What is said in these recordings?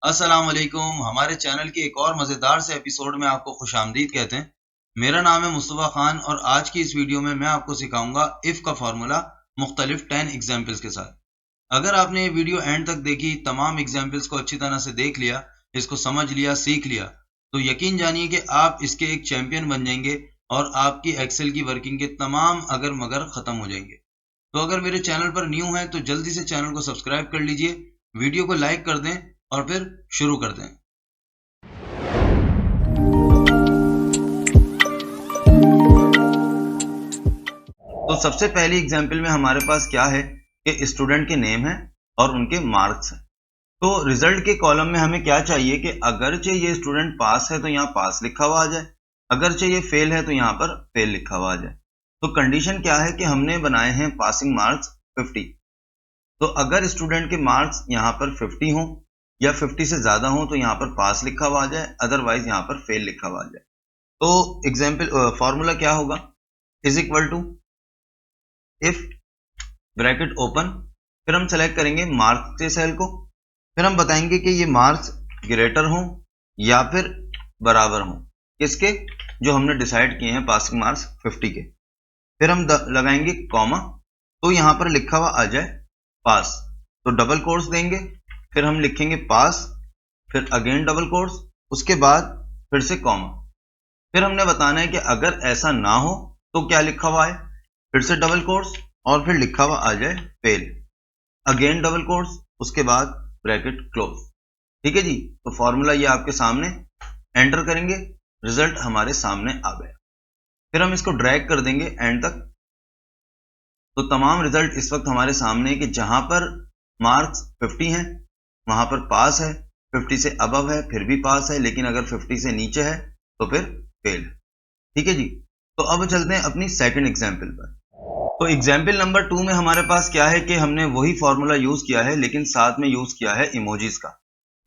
अस्सलाम वालेकुम। हमारे चैनल के एक और मज़ेदार से एपिसोड में आपको खुशामदीद कहते हैं। मेरा नाम है मुस्तफ़ा खान और आज की इस वीडियो में मैं आपको सिखाऊंगा इफ़ का फार्मूला मुख्तलिफ 10 एग्जाम्पल्स के साथ। अगर आपने ये वीडियो एंड तक देखी, तमाम एग्जाम्पल्स को अच्छी तरह से देख लिया, इसको समझ लिया, सीख लिया, तो यकीन जानिए कि आप इसके एक चैंपियन बन जाएंगे और आपकी एक्सेल की वर्किंग के तमाम अगर मगर ख़त्म हो जाएंगे। तो अगर मेरे चैनल पर न्यू हैं तो जल्दी से चैनल को सब्सक्राइब कर लीजिए, वीडियो को लाइक कर दें और फिर शुरू कर दें। तो सबसे पहली एग्जांपल में हमारे पास क्या है कि स्टूडेंट के नेम है और उनके मार्क्स हैं। तो रिजल्ट के कॉलम में हमें क्या चाहिए कि अगरचे ये स्टूडेंट पास है तो यहाँ पास लिखा हुआ आ जाए, अगरचे ये फेल है तो यहाँ पर फेल लिखा हुआ आ जाए। तो कंडीशन क्या है कि हमने बनाए हैं पासिंग मार्क्स 50। तो अगर स्टूडेंट के मार्क्स यहाँ पर 50 हो या 50 से ज्यादा हो तो यहाँ पर पास लिखा हुआ आ जाए, अदरवाइज यहाँ पर फेल लिखा हुआ आ जाए। तो एग्जाम्पल फॉर्मूला क्या होगा, is equal to if bracket open, फिर हम सेलेक्ट करेंगे मार्क्स के सेल को, फिर हम बताएंगे कि ये मार्क्स ग्रेटर हो या फिर बराबर हो किसके, जो हमने डिसाइड किए हैं पासिंग मार्क्स 50 के। फिर हम लगाएंगे कॉमा, तो यहां पर लिखा हुआ आ जाए पास, तो डबल कोट्स देंगे, फिर हम लिखेंगे पास, फिर अगेन डबल कोट्स, उसके बाद फिर से कॉमा। फिर हमने बताना है कि अगर ऐसा ना हो तो क्या लिखा हुआ है, फिर से डबल कोट्स और फिर लिखा हुआ आ जाए फेल, अगेन डबल कोट्स, उसके बाद ब्रैकेट क्लोज। ठीक है जी। तो फॉर्मूला ये आपके सामने, एंटर करेंगे, रिजल्ट हमारे सामने आ गया। फिर हम इसको ड्रैग कर देंगे एंड तक, तो तमाम रिजल्ट इस वक्त हमारे सामने है कि जहां पर मार्क्स 50 हैं वहां पर पास है, 50 से अबव है फिर भी पास है, लेकिन अगर 50 से नीचे है तो फिर फेल है। ठीक है जी। तो अब चलते हैं अपनी सेकंड एग्जांपल पर। तो एग्जाम्पल नंबर 2 में हमारे पास क्या है कि हमने वही फॉर्मूला यूज किया है लेकिन साथ में यूज किया है इमोजीज का।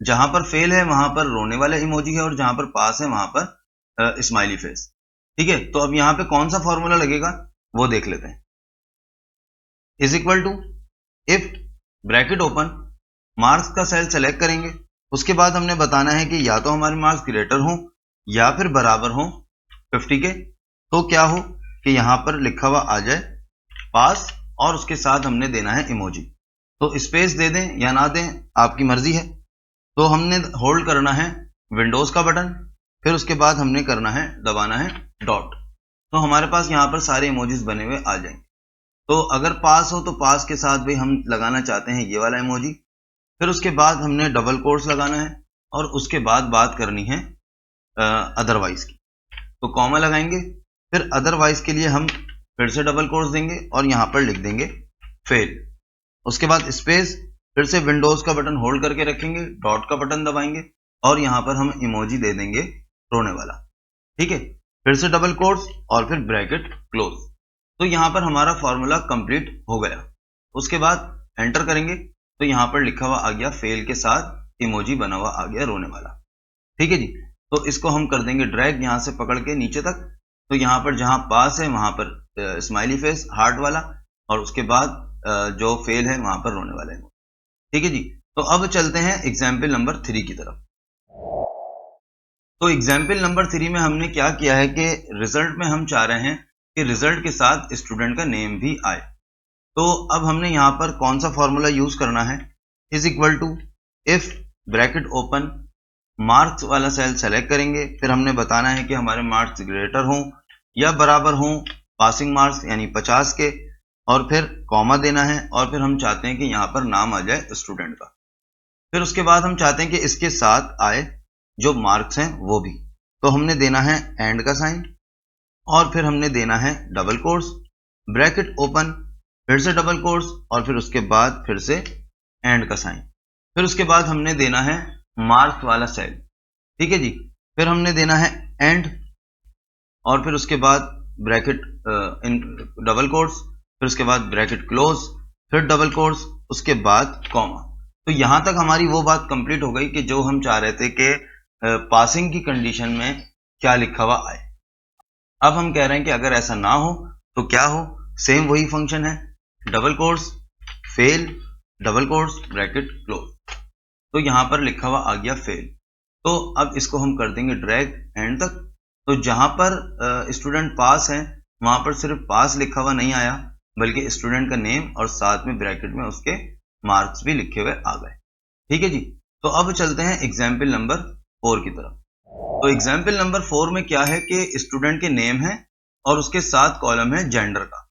जहां पर फेल है वहां पर रोने वाला इमोजी है और जहां पर पास है वहां पर स्माइली फेस। ठीक है। तो अब यहां पे कौन सा फॉर्मूला लगेगा वो देख लेते हैं। Is equal to if bracket open, marks का सेल सेलेक्ट करेंगे, उसके बाद हमने बताना है कि या तो हमारे मार्क्स ग्रेटर हो या फिर बराबर हो 50 के। तो क्या हो कि यहां पर लिखा हुआ आ जाए पास और उसके साथ हमने देना है इमोजी। तो स्पेस दे दें या ना दें आपकी मर्जी है। तो हमने होल्ड करना है विंडोज का बटन, फिर उसके बाद हमने करना है दबाना है डॉट। तो हमारे पास यहाँ पर सारे इमोजीज बने हुए आ जाएंगे। तो अगर पास हो तो पास के साथ भी हम लगाना चाहते हैं ये वाला इमोजी, फिर उसके बाद हमने डबल कोट्स लगाना है और उसके बाद बात करनी है अदरवाइज की। तो कॉमा लगाएंगे, फिर अदरवाइज के लिए हम फिर से डबल कोट्स देंगे और यहां पर लिख देंगे फेल। उसके बाद स्पेस, फिर से विंडोज का बटन होल्ड करके रखेंगे, डॉट का बटन दबाएंगे और यहां पर हम इमोजी दे देंगे रोने वाला। ठीक है। फिर से डबल कोट्स और फिर ब्रैकेट क्लोज। तो यहां पर हमारा फॉर्मूला कंप्लीट हो गया। उसके बाद एंटर करेंगे तो यहां पर लिखा हुआ आ गया फेल के साथ इमोजी बना हुआ आ गया रोने वाला। ठीक है जी। तो इसको हम कर देंगे ड्रैग यहां से पकड़ के नीचे तक। तो यहां पर जहां पास है वहां पर स्माइली फेस हार्ट वाला और उसके बाद जो फेल है वहां पर रोने वाला है। ठीक है जी। तो अब चलते हैं एग्जाम्पल नंबर 3 की तरफ। तो एग्जाम्पल नंबर 3 में हमने क्या किया है कि रिजल्ट में हम चाह रहे हैं कि रिजल्ट के साथ स्टूडेंट का नेम भी आए। तो अब हमने यहां पर कौन सा फॉर्मूला यूज करना है, is equal to if bracket open, marks वाला सेल सेलेक्ट करेंगे, फिर हमने बताना है कि हमारे मार्क्स ग्रेटर हों या बराबर हों पासिंग मार्क्स यानी 50 के, और फिर कॉमा देना है और फिर हम चाहते हैं कि यहाँ पर नाम आ जाए स्टूडेंट का। फिर उसके बाद हम चाहते हैं कि इसके साथ आए जो मार्क्स हैं वो भी, तो हमने देना है एंड का साइन और फिर हमने देना है डबल कोट्स, ब्रैकेट ओपन, फिर से डबल कोट्स और फिर उसके बाद फिर से एंड का साइन। फिर उसके बाद हमने देना है मार्क्स वाला सेल। ठीक है जी। फिर हमने देना है एंड और फिर उसके बाद ब्रैकेट इन डबल कोट्स, फिर उसके बाद ब्रैकेट क्लोज, फिर डबल कोट्स, उसके बाद कॉमा। तो यहां तक हमारी वो बात कंप्लीट हो गई कि जो हम चाह रहे थे कि पासिंग की कंडीशन में क्या लिखा हुआ आए। अब हम कह रहे हैं कि अगर ऐसा ना हो तो क्या हो, सेम वही फंक्शन है, double quotes fail, double quotes bracket close. तो यहाँ पर लिखा हुआ आ गया फेल। तो अब इसको हम कर देंगे ड्रैग एंड तक। तो जहाँ पर स्टूडेंट पास है वहां पर सिर्फ पास लिखा हुआ नहीं आया, बल्कि स्टूडेंट का नेम और साथ में ब्रैकेट में उसके मार्क्स भी लिखे हुए आ गए। ठीक है जी। तो अब चलते हैं एग्जाम्पल नंबर 4 की तरफ। तो एग्जाम्पल नंबर 4 में क्या है कि स्टूडेंट के नेम है और उसके साथ कॉलम है जेंडर का,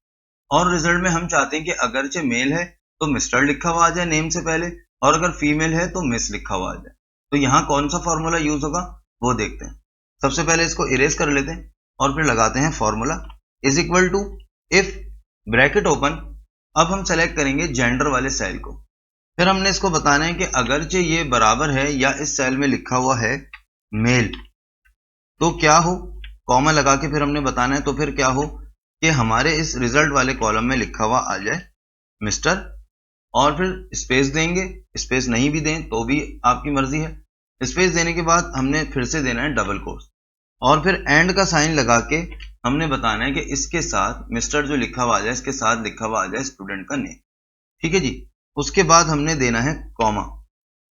और रिजल्ट में हम चाहते हैं कि अगरचे मेल है तो मिस्टर लिखा हुआ आ जाए नेम से पहले, और अगर फीमेल है तो मिस लिखा हुआ आ जाए। तो यहाँ कौन सा फॉर्मूला यूज होगा वो देखते हैं। सबसे पहले इसको इरेज कर लेते हैं और फिर लगाते हैं formula is equal to if bracket open. अब हम सेलेक्ट करेंगे जेंडर वाले सेल को, फिर हमने इसको बताना है कि अगरचे ये बराबर है या इस सेल में लिखा हुआ है मेल तो क्या हो, कॉमा लगा के फिर हमने बताना है। तो फिर क्या हो कि हमारे इस रिजल्ट वाले कॉलम में लिखा हुआ आ जाए मिस्टर, और फिर स्पेस देंगे, स्पेस नहीं भी दें तो भी आपकी मर्जी है। स्पेस देने के बाद हमने फिर से देना है डबल कोट्स, और फिर एंड का साइन लगा के हमने बताना है कि इसके साथ मिस्टर जो लिखा हुआ आ जाए इसके साथ लिखा हुआ आ जाए स्टूडेंट का नेम। ठीक है जी। उसके बाद हमने देना है कॉमा।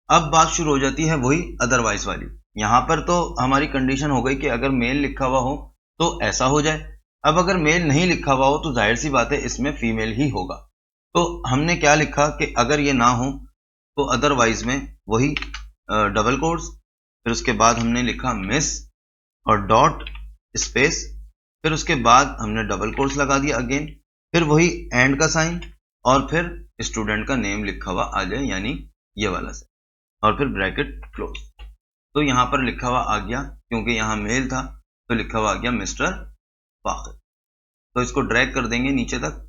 अब बात शुरू हो जाती है वही अदरवाइज वाली। यहां पर तो हमारी कंडीशन हो गई कि अगर मेल लिखा हुआ हो तो ऐसा हो जाए। अब अगर मेल नहीं लिखा हुआ हो तो जाहिर सी बात है इसमें फीमेल ही होगा। तो हमने क्या लिखा कि अगर ये ना हो तो अदरवाइज में वही डबल कोट्स, फिर उसके बाद हमने लिखा मिस और डॉट स्पेस, फिर उसके बाद हमने डबल कोट्स लगा दिया अगेन, फिर वही एंड का साइन, और फिर स्टूडेंट का नेम लिखा हुआ आ जाए यानी ये वाला साइन, और फिर ब्रैकेट क्लोज। तो यहाँ पर लिखा हुआ आ गया, क्योंकि यहाँ मेल था तो लिखा हुआ आ गया मिस्टर फाखिर। तो इसको ड्रैग कर देंगे नीचे तक,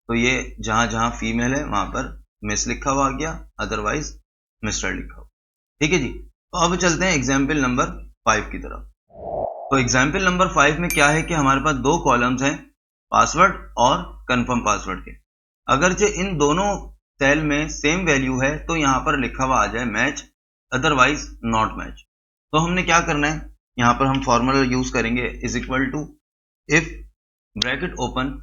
तो ये जहां जहां फीमेल है वहां पर मिस लिखा हुआ आ गया, अदरवाइज मिस्टर लिखा हुआ। ठीक है जी। तो अब चलते हैं एग्जाम्पल नंबर 5 की तरफ। तो एग्जाम्पल नंबर 5 में क्या है कि हमारे पास दो कॉलम्स हैं, पासवर्ड और कंफर्म पासवर्ड के। अगरचे इन दोनों सेल में सेम वैल्यू है तो यहाँ पर लिखा हुआ आ जाए मैच, अदरवाइज नॉट मैच। तो हमने क्या करना है, यहाँ पर हम फॉर्मूला यूज करेंगे is equal to if bracket open,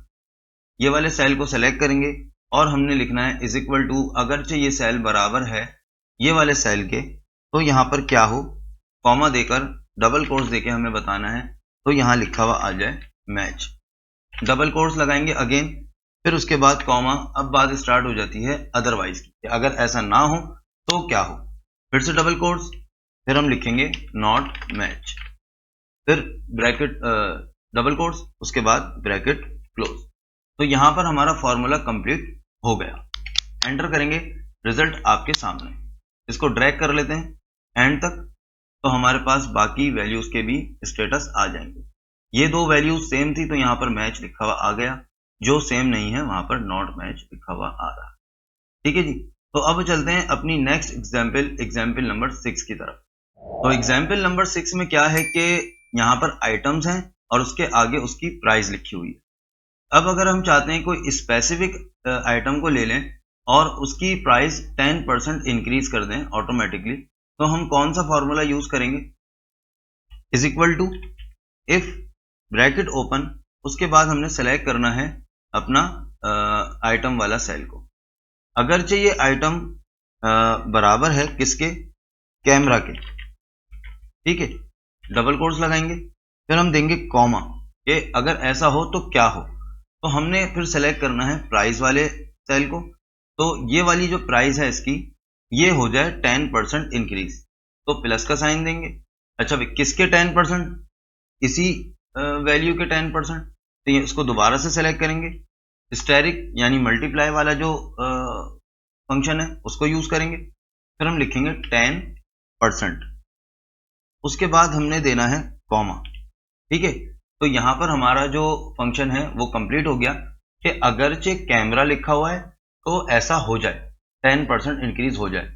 ये वाले सेल को सेलेक्ट करेंगे और हमने लिखना है इज इक्वल टू, अगरचे ये सेल बराबर है ये वाले सेल के तो यहाँ पर क्या हो, कॉमा देकर डबल कोट्स देके हमें बताना है। तो यहाँ लिखा हुआ आ जाए मैच, डबल कोट्स लगाएंगे अगेन, फिर उसके बाद कॉमा। अब बात स्टार्ट हो जाती है अदरवाइज की, अगर ऐसा ना हो तो क्या हो, फिर से डबल कोट्स, फिर हम लिखेंगे नॉट मैच, फिर ब्रैकेट डबल कोट्स, उसके बाद ब्रैकेट क्लोज। तो यहां पर हमारा फॉर्मूला कंप्लीट हो गया। एंटर करेंगे, रिजल्ट आपके सामने। इसको ड्रैग कर लेते हैं एंड तक, तो हमारे पास बाकी वैल्यूज के भी स्टेटस आ जाएंगे। ये दो वैल्यूज सेम थी तो यहाँ पर मैच लिखा हुआ आ गया, जो सेम नहीं है वहां पर नॉट मैच लिखा हुआ आ रहा। ठीक है जी। तो अब चलते हैं अपनी नेक्स्ट एग्जाम्पल नंबर 6 की तरफ। तो एग्जाम्पल नंबर 6 में क्या है कि यहाँ पर आइटम्स हैं और उसके आगे उसकी प्राइस लिखी हुई है। अब अगर हम चाहते हैं कोई स्पेसिफिक आइटम को ले लें और उसकी प्राइस 10% इंक्रीज कर दें ऑटोमेटिकली, तो हम कौन सा फॉर्मूला यूज करेंगे, is equal to if bracket open, उसके बाद हमने सेलेक्ट करना है अपना आइटम वाला सेल को। अगरचे ये आइटम बराबर है किसके, कैमरा के। ठीक है, डबल कोट्स लगाएंगे, फिर हम देंगे कॉमा कि अगर ऐसा हो तो क्या हो। तो हमने फिर सेलेक्ट करना है प्राइस वाले सेल को, तो ये वाली जो प्राइस है इसकी ये हो जाए 10% इंक्रीज, तो प्लस का साइन देंगे। अच्छा भाई किसके 10%, इसी वैल्यू के 10%, तो ये इसको दोबारा से सेलेक्ट करेंगे, स्टेरिक यानी मल्टीप्लाई वाला जो फंक्शन है उसको यूज करेंगे, फिर हम लिखेंगे 10%, उसके बाद हमने देना है कॉमा। ठीक है, तो यहां पर हमारा जो फंक्शन है वो कंप्लीट हो गया कि अगरचे कैमरा लिखा हुआ है तो ऐसा हो जाए 10% इंक्रीज हो जाए,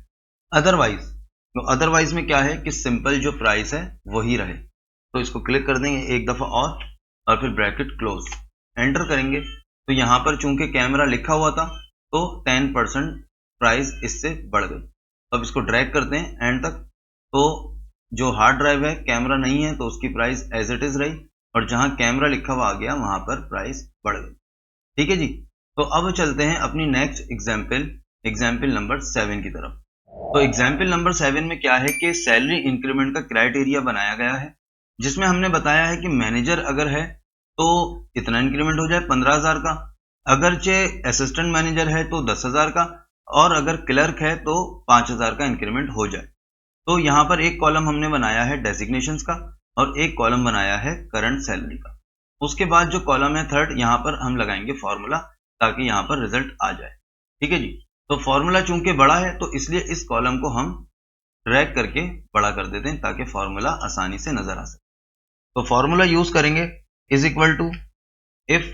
अदरवाइज, तो अदरवाइज में क्या है कि सिंपल जो प्राइस है वही रहे। तो इसको क्लिक कर देंगे एक दफा और फिर ब्रैकेट क्लोज, एंटर करेंगे। तो यहां पर चूंकि कैमरा लिखा हुआ था तो 10% प्राइस इससे बढ़ गई। तो अब इसको ड्रैग करते हैं एंड तक, तो जो हार्ड ड्राइव है कैमरा नहीं है तो उसकी प्राइस एज इट इज रही, और जहां कैमरा लिखा हुआ आ गया वहां पर प्राइस बढ़ गई। ठीक है जी। तो अब चलते हैं अपनी नेक्स्ट एग्जाम्पल नंबर 7 की तरफ। तो एग्जाम्पल नंबर 7 में क्या है कि सैलरी इंक्रीमेंट का क्राइटेरिया बनाया गया है, जिसमें हमने बताया है कि मैनेजर अगर है तो कितना इंक्रीमेंट हो जाए, 15,000 का। अगरचे असिस्टेंट मैनेजर है तो 10,000 का, और अगर क्लर्क है तो 5,000 का इंक्रीमेंट हो जाए। तो यहाँ पर एक कॉलम हमने बनाया है डेजिग्नेशंस का और एक कॉलम बनाया है करंट सैलरी का। उसके बाद जो कॉलम है थर्ड, यहाँ पर हम लगाएंगे फॉर्मूला ताकि यहाँ पर रिजल्ट आ जाए। ठीक है जी। तो फॉर्मूला चूंकि बड़ा है तो इसलिए इस कॉलम को हम ड्रैग करके बड़ा कर देते हैं ताकि फॉर्मूला आसानी से नजर आ सके। तो फॉर्मूला यूज करेंगे is equal to if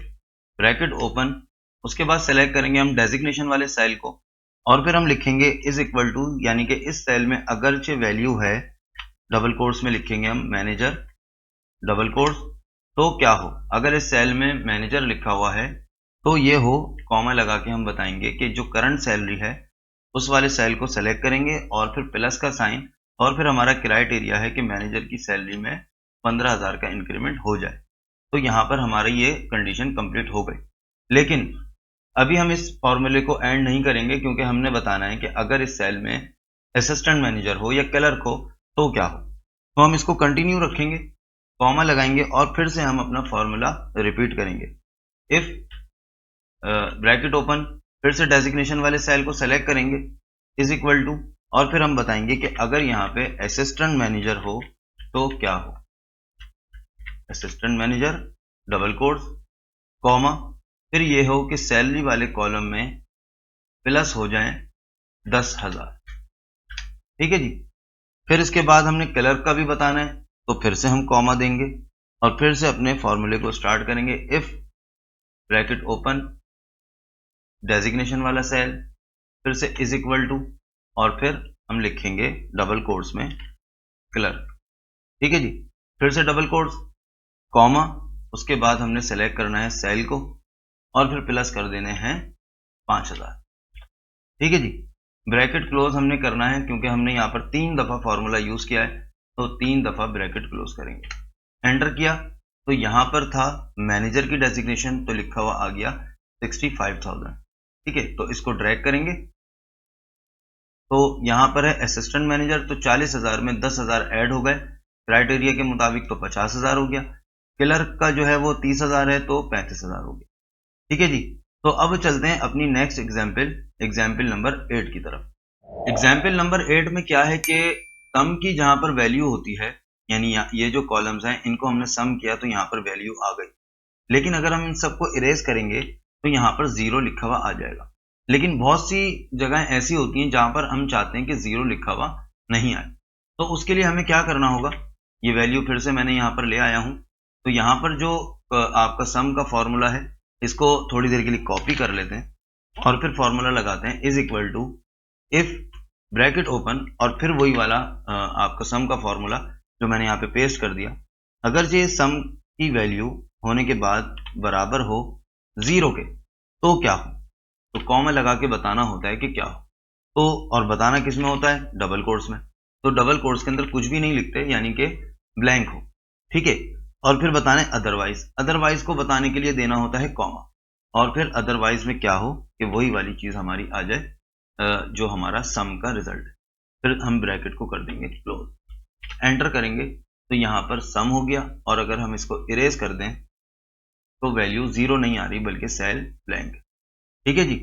bracket open, उसके बाद सेलेक्ट करेंगे हम डेजिग्नेशन वाले सेल को और फिर हम लिखेंगे इज इक्वल टू, यानी कि इस सेल में अगरचे वैल्यू है, डबल कोट्स में लिखेंगे हम मैनेजर डबल कोट्स, तो क्या हो, अगर इस सेल में मैनेजर लिखा हुआ है तो ये हो, कॉमा लगा के हम बताएंगे कि जो करंट सैलरी है उस वाले सेल को सेलेक्ट करेंगे और फिर प्लस का साइन, और फिर हमारा क्राइटेरिया है कि मैनेजर की सैलरी में 15,000 का इंक्रीमेंट हो जाए। तो यहाँ पर हमारी ये कंडीशन कंप्लीट हो गई। लेकिन अभी हम इस फॉर्मूले को एंड नहीं करेंगे क्योंकि हमने बताना है कि अगर इस सेल में असिस्टेंट मैनेजर हो या क्लर्क हो तो क्या हो। तो हम इसको कंटिन्यू रखेंगे, कॉमा लगाएंगे और फिर से हम अपना फॉर्मूला रिपीट करेंगे। इफ ब्रैकेट ओपन, फिर से डेजिग्नेशन वाले सेल को सेलेक्ट करेंगे इज इक्वल टू, और फिर हम बताएंगे कि अगर यहाँ पे असिस्टेंट मैनेजर हो तो क्या हो, assistant manager double quotes comma, फिर ये हो कि सैलरी वाले कॉलम में प्लस हो जाए 10,000। ठीक है जी। फिर इसके बाद हमने क्लर्क का भी बताना है तो फिर से हम कॉमा देंगे और फिर से अपने फॉर्मूले को स्टार्ट करेंगे। इफ ब्रैकेट ओपन डेजिग्नेशन वाला सेल, फिर से इज इक्वल टू, और फिर हम लिखेंगे डबल कोट्स में क्लर्क। ठीक है जी। फिर से डबल कोट्स कॉमा, उसके बाद हमने सेलेक्ट करना है सेल को और फिर प्लस कर देने हैं 5,000। ठीक है जी। ब्रैकेट क्लोज हमने करना है क्योंकि हमने यहाँ पर 3 दफा फॉर्मूला यूज किया है तो 3 दफा ब्रैकेट क्लोज करेंगे। एंटर किया तो यहाँ पर था मैनेजर की डेजिग्नेशन तो लिखा हुआ आ गया 65,000। ठीक है, तो इसको ड्रैग करेंगे तो यहाँ पर है असिस्टेंट मैनेजर तो 40,000 में 10,000 ऐड हो गए, क्राइटेरिया के मुताबिक तो 50,000 हो गया। क्लर्क का जो है वो 30,000 है तो 35,000 हो गया। ठीक है जी। तो अब चलते हैं अपनी नेक्स्ट एग्जाम्पल नंबर 8 की तरफ। एग्जाम्पल नंबर 8 में क्या है कि सम की जहां पर वैल्यू होती है, यानी ये जो कॉलम्स हैं इनको हमने सम किया तो यहाँ पर वैल्यू आ गई, लेकिन अगर हम इन सबको इरेज करेंगे तो यहाँ पर 0 लिखा हुआ आ जाएगा। लेकिन बहुत सी जगह ऐसी होती हैं जहां पर हम चाहते हैं कि 0 लिखा हुआ नहीं आए, तो उसके लिए हमें क्या करना होगा, ये वैल्यू फिर से मैंने यहाँ पर ले आया हूँ। तो यहाँ पर जो आपका सम का फॉर्मूला है इसको थोड़ी देर के लिए कॉपी कर लेते हैं और फिर फॉर्मूला लगाते हैं is equal to if bracket open और फिर वही वाला आपका सम का फॉर्मूला जो मैंने यहाँ पे पेस्ट कर दिया। अगर ये सम की वैल्यू होने के बाद बराबर हो 0 के तो क्या हो, तो कॉमा लगा के बताना होता है कि क्या हो। तो और बताना किस में होता है, डबल कोट्स में। तो डबल कोट्स के अंदर कुछ भी नहीं लिखते, यानी कि ब्लैंक हो। ठीक है, और फिर बताना है अदरवाइज को बताने के लिए देना होता है कॉमा, और फिर अदरवाइज में क्या हो कि वही वाली चीज हमारी आ जाए जो हमारा सम का रिजल्ट है। फिर हम ब्रैकेट को कर देंगे क्लोज, एंटर करेंगे तो यहाँ पर सम हो गया, और अगर हम इसको इरेज कर दें तो वैल्यू 0 नहीं आ रही बल्कि सेल ब्लैंक। ठीक है जी।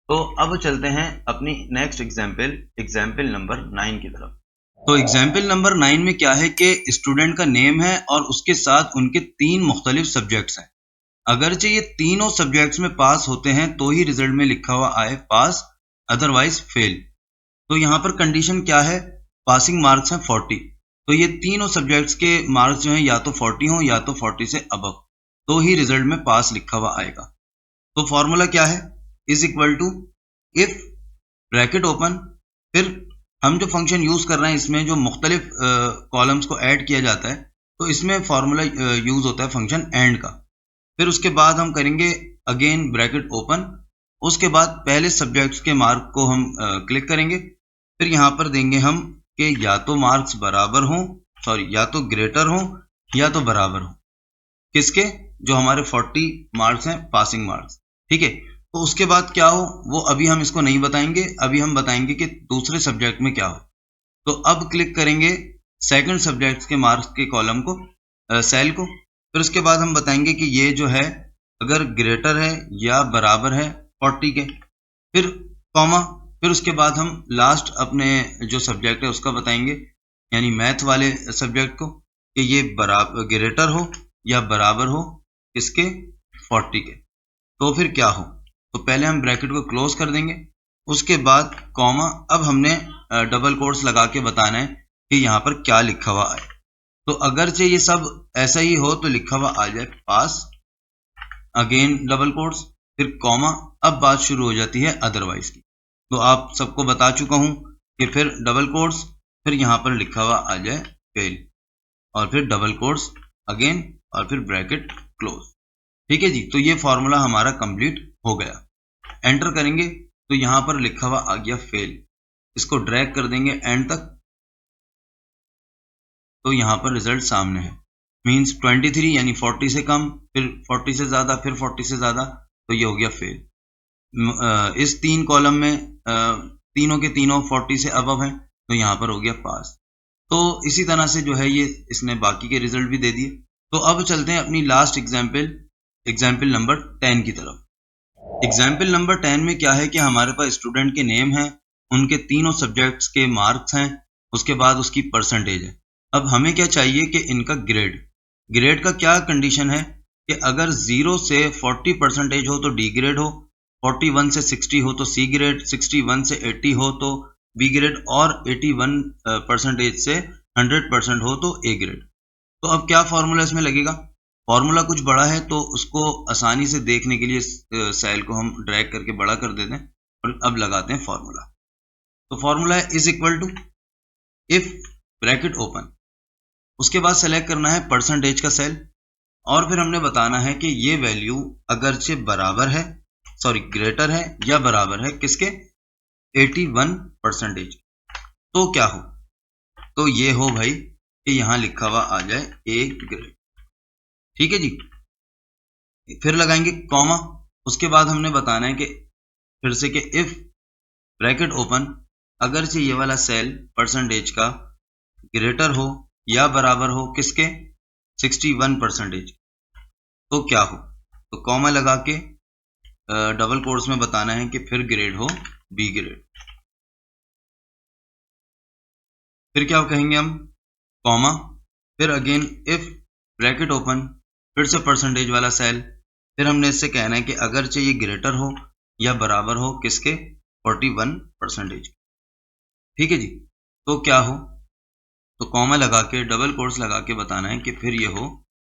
तो अब चलते हैं अपनी नेक्स्ट एग्जाम्पल नंबर 9 की तरफ। तो एग्जाम्पल नंबर 9 में क्या है कि स्टूडेंट का नेम है और उसके साथ उनके 3 मुख्तलिफ सब्जेक्ट्स हैं। अगरचे ये तीनों सब्जेक्ट्स में पास होते हैं तो ही रिजल्ट में लिखा हुआ आए पास, अदरवाइज फेल। तो यहाँ पर कंडीशन क्या है, पासिंग मार्क्स हैं 40, तो ये तीनों सब्जेक्ट्स के मार्क्स जो हैं या तो 40 हो या तो 40 से अबव, तो ही रिजल्ट में पास लिखा हुआ आएगा। तो फॉर्मूला क्या है, is equal to if bracket open, फिर हम जो फंक्शन यूज कर रहे हैं इसमें जो मुख्तलिफ कॉलम्स को ऐड किया जाता है तो इसमें फॉर्मूला यूज होता है फंक्शन एंड का। फिर उसके बाद हम करेंगे अगेन ब्रैकेट ओपन, उसके बाद पहले सब्जेक्ट्स के मार्क को हम क्लिक करेंगे, फिर यहाँ पर देंगे हम कि या तो मार्क्स बराबर हों, या तो ग्रेटर हों या तो बराबर हों, किसके, जो हमारे 40 मार्क्स हैं पासिंग मार्क्स। ठीक है, तो उसके बाद क्या हो वो अभी हम इसको नहीं बताएंगे, अभी हम बताएंगे कि दूसरे सब्जेक्ट में क्या हो। तो अब क्लिक करेंगे सेकंड सब्जेक्ट के मार्क्स के कॉलम को, सेल को। फिर उसके बाद हम बताएंगे कि ये जो है अगर ग्रेटर है या बराबर है 40 के, फिर कॉमा, फिर उसके बाद हम लास्ट अपने जो सब्जेक्ट है उसका बताएंगे, यानी मैथ वाले सब्जेक्ट को, कि ये बराबर ग्रेटर हो या बराबर हो इसके 40 के। तो फिर क्या हो, तो पहले हम ब्रैकेट को क्लोज कर देंगे, उसके बाद कॉमा, अब हमने डबल कोट्स लगा के बताना है कि यहाँ पर क्या लिखा हुआ आए। तो अगरचे ये सब ऐसा ही हो तो लिखा हुआ आ जाए पास, अगेन डबल कोट्स, फिर कॉमा, अब बात शुरू हो जाती है अदरवाइज की। तो आप सबको बता चुका हूं कि फिर डबल कोट्स, फिर यहाँ पर लिखा हुआ आ जाए फेल, और फिर डबल कोट्स अगेन, और फिर ब्रैकेट क्लोज। ठीक है जी, तो ये फॉर्मूला हमारा कंप्लीट हो गया। एंटर करेंगे तो यहाँ पर लिखा हुआ आ गया फेल, इसको ड्रैग कर देंगे एंड तक, तो यहाँ पर रिजल्ट सामने है, मींस 23 यानी 40 से कम, फिर 40 से ज़्यादा, फिर 40 से ज़्यादा, तो ये हो गया फेल। इस 3 कॉलम में तीनों के तीनों 40 से अबव हैं, तो यहाँ पर हो गया पास। तो इसी तरह से जो है ये इसने बाकी के रिजल्ट भी दे दिए। तो अब चलते हैं अपनी लास्ट एग्जाम्पल नंबर 10 की तरफ। एग्जाम्पल नंबर 10 में क्या है कि हमारे पास स्टूडेंट के नेम है, उनके तीनों सब्जेक्ट्स के मार्क्स हैं, उसके बाद उसकी परसेंटेज है। अब हमें क्या चाहिए कि इनका ग्रेड का क्या कंडीशन है कि अगर 0 से 40% हो तो डी ग्रेड हो, 41 से 60 हो तो सी ग्रेड, 61 से 80 हो तो बी ग्रेड, और 81% से 100% हो तो ए ग्रेड। तो अब क्या फॉर्मूला इसमें लगेगा, फॉर्मूला कुछ बड़ा है तो उसको आसानी से देखने के लिए सेल को हम ड्रैग करके बड़ा कर देते हैं, और अब लगाते हैं फॉर्मूला। तो फॉर्मूला है is equal to if bracket open, उसके बाद सेलेक्ट करना है परसेंटेज का सेल, और फिर हमने बताना है कि ये वैल्यू अगरचे बराबर है, सॉरी ग्रेटर है या बराबर है किसके, 81%। तो क्या हो, तो ये हो भाई कि यहां लिखा हुआ आ जाए ए ग्रेड। ठीक है जी, फिर लगाएंगे कॉमा, उसके बाद हमने बताना है कि फिर से कि इफ ब्रैकेट ओपन, अगरचे ये वाला सेल परसेंटेज का ग्रेटर हो या बराबर हो किसके, 61%, तो क्या हो, तो कॉमा लगा के डबल कोट्स में बताना है कि फिर ग्रेड हो बी ग्रेड। फिर क्या कहेंगे हम, कॉमा, फिर अगेन इफ ब्रैकेट ओपन, फिर से परसेंटेज वाला सेल, फिर हमने इससे कहना है कि अगर चाहिए ग्रेटर हो या बराबर हो किसके, 41%। ठीक है जी, तो क्या हो, तो कॉमा लगा के डबल कोट्स लगा के बताना है कि फिर ये हो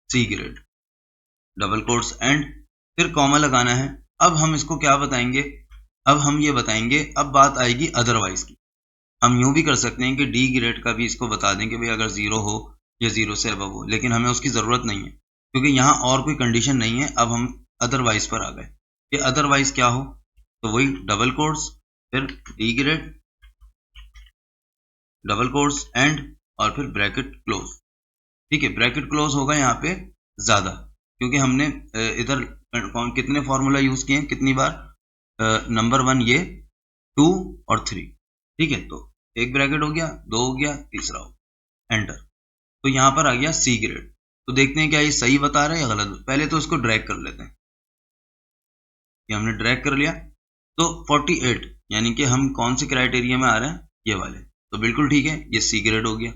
C grade, double quotes end, फिर कॉमा लगाना है। अब हम इसको क्या बताएंगे, अब हम ये बताएंगे, अब बात आएगी अदरवाइज की। हम यूं भी कर सकते हैं कि डी ग्रेड का भी इसको बता दें कि भाई अगर 0 हो या 0 से अबव हो, लेकिन हमें उसकी ज़रूरत नहीं है क्योंकि यहाँ और कोई कंडीशन नहीं है। अब हम अदरवाइज पर आ गए कि अदरवाइज क्या हो, तो वही डबल कोट्स, फिर D grade, double quotes and, और फिर ब्रैकेट क्लोज। ठीक है, ब्रैकेट क्लोज होगा यहाँ पे ज़्यादा क्योंकि हमने इधर कितने फॉर्मूला यूज़ किए हैं, कितनी बार, नंबर 1 ये, 2 और 3। ठीक है, तो एक ब्रैकेट हो गया, 2 हो गया, तीसरा हो, एंटर। तो यहाँ पर आ गया सी ग्रेड। तो देखते हैं क्या ये सही बता रहा है या गलत। पहले तो इसको ड्रैग कर लेते हैं, ये हमने ड्रैग कर लिया। तो 48 यानी कि हम कौन से क्राइटेरिया में आ रहे हैं, ये वाले, तो बिल्कुल ठीक है, ये सी ग्रेड हो गया।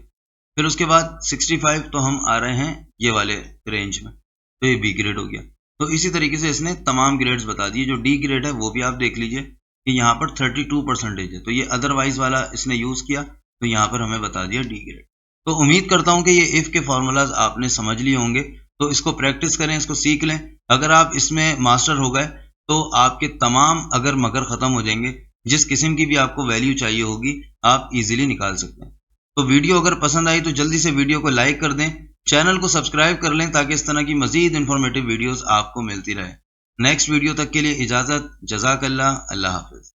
फिर उसके बाद 65 तो हम आ रहे हैं ये वाले रेंज में, तो ये बी ग्रेड हो गया। तो इसी तरीके से इसने तमाम ग्रेड्स बता दिए। जो डी ग्रेड है वो भी आप देख लीजिए कि यहाँ पर 32% है, तो ये अदरवाइज वाला इसने यूज़ किया, तो यहाँ पर हमें बता दिया डी ग्रेड। तो उम्मीद करता हूँ कि ये इफ़ के फार्मूलाज आपने समझ लिए होंगे, तो इसको प्रैक्टिस करें, इसको सीख लें। अगर आप इसमें मास्टर हो गए तो आपके तमाम अगर मगर ख़त्म हो जाएंगे, जिस किस्म की भी आपको वैल्यू चाहिए होगी आप इजीली निकाल सकते हैं। तो वीडियो अगर पसंद आई तो जल्दी से वीडियो को लाइक कर दें, चैनल को सब्सक्राइब कर लें ताकि इस तरह की मज़ीद इन्फॉर्मेटिव वीडियोस आपको मिलती रहे। नेक्स्ट वीडियो तक के लिए इजाज़त, जज़ाकल्लाह, अल्लाह हाफ़िज़।